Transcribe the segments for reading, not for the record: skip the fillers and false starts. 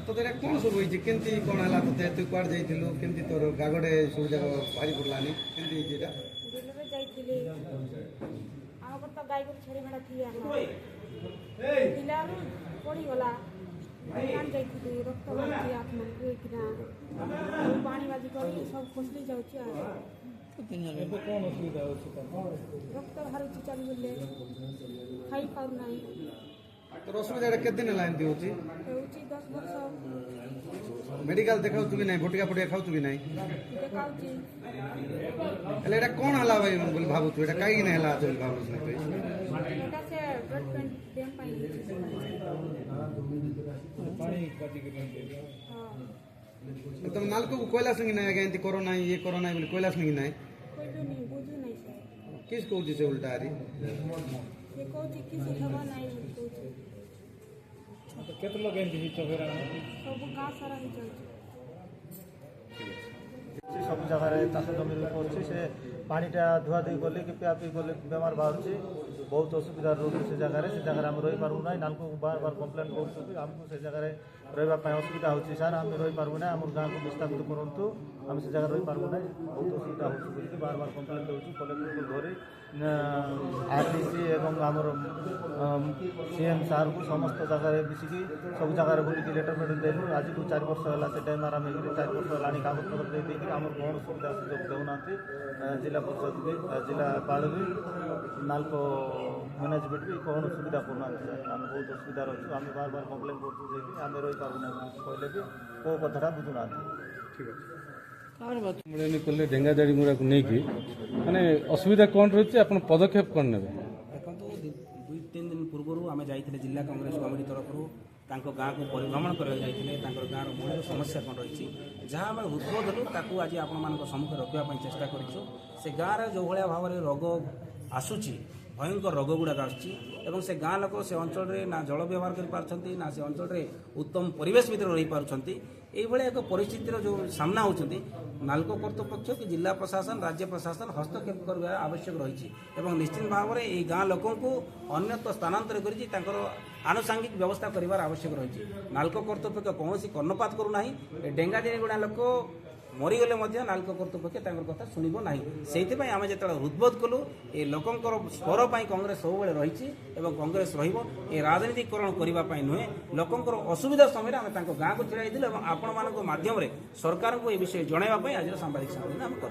तो कौन सब होती केमती कौन है ते तू कुआड़ जाइलु केमती तोर गागड़े सब जगह भारी पड़लानी केमती जेटा बिलरे जाइथिली आमर तो गाय को छेड़ी मेडा थिया थिला पड़ी गला कान जाइथिली रक्त बाजी आत्मा किना पानी बाजी करी सब फसली जाउची ଏବେ କ'ଣ ଅସୁବିଧା ହେଉଛି रक्त बाहरुची चली गले खाई पाउ नाही तोर असुविधा केते दिन लाइन होची हेउची 10 वर्ष मेडिकल देखाउ तू भी नहीं भोटिका फटिया खाउ तू भी नहीं देखाउची हेले एटा कोन हला भाई बोल भाबु तू एटा काई नहीं हला तो भाबु नहीं कोई एटा से ब्लड पेंट देम पाई ପାଣି କାଟିକି हां तुम नालको कोयला संगी नहीं आगे इंती कोरोना ये कोरोना बोले कोयला संगी नहीं कोई भी नहीं बुझू नहीं से किस को जिसे उल्टा आ रही ये कोची किसी खबर नहीं कोची କେତେ ଲୋକ ଏମିତି ହେଇଛ ଫେରା सब गांव सारा ही जाउची सब जगह चाष जमी पड़े से पानीटा धुआ धुई गले कि पिया पी गले बेमार बाहर बहुत असुविधा रोचे से जगह आम रही पार्बू ना नाल को बार बार कम्प्लेन करमको से जगह रही असुविधा होती सार आम रही पार्बू ना आम गाँव को विस्थापित करूँ आम से जगह रही पार्बू ना बहुत असुविधा हो बार बार कम्प्लेन दूँ कलेक्टर को धरी आरडीसी एवं आमर सीएम सार को समस्त जगह मिसिकी सब जगह बुलिकी लेटर फेटर देलु आज को 4 वर्ष है से टाइम आराम 4 वर्ष है कागज पत्र दे आम कौन सुविधा सुजोग देना जिला परिषद भी जिलापाल भी नालको मैनेजमेंट भी कौन सुविधा करना आम बहुत असुविधा अच्छे आम बार बार कम्प्लेन करूँ आम रही पार्बना कहले भी कौ कथा बुझुना ठीक है कले डेंगा जाड़ी मुड़ा को लेकिन माने असुविधा कौन रही आप पदक्षेप कौन ने देखो 2-3 दिन पूर्व आम जाइए जिला कांग्रेस कमिटी तरफ गाँव को परिभ्रमण करने जाइए गाँव मूल समस्या कौन रही जहाँ आम उद्बोधन ताकू आज आपण सम्मुखें रखापी चेष्टा करूँ से गाँव में जो भाया भाव में रोग आसूची भयंकर रोग गुड़ाक आसूँ से गाँ लोक से अंचल ना जल व्यवहार कर ना से अंचल उत्तम परिवेश भितर रही पार्टी ये एक परिस्थितिर जो सामना होती नालको कर्तृपक्ष कि जिला प्रशासन राज्य प्रशासन हस्तक्षेप करवा आवश्यक रही निश्चित भाव में ये गाँ लोक अन्यत्र स्थानांतर कर आनुषांगिक व्यवस्था करार आवश्यक रही नालको कर्तृपक्ष कौन कर्णपात करूना डेंगा जेने गुड़ा लोक मरीगले नालको कर्तृपक्ष कथा शुणव ना से आम जो हृदबोध कलु ये लोकंर स्वर पर कांग्रेस सब रही कांग्रेस रे राजनीतिकरण करने नुहे लोकंर असुविधा समय आम गाँव को छड़ाई आपण माध्यम सरकार को यह विषय जनवाई आज सांबादिक सम्मेलन आम कर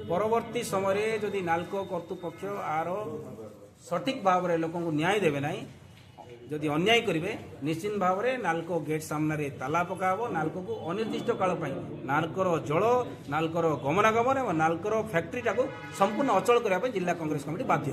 परवर्ती समय जदि नालको कर्तृपक्ष आर सठिक भाव में लोक न्याय देवे ना जदि अन्याय करेंगे निश्चित भाव में नालको गेट सामने ताला पकाब नालको को अनिर्दिष्ट काल नालकर जल नालकर गमनागमन और नालकर फैक्ट्री टाक संपूर्ण अचल करने जिला कांग्रेस कमिटी बाध्य।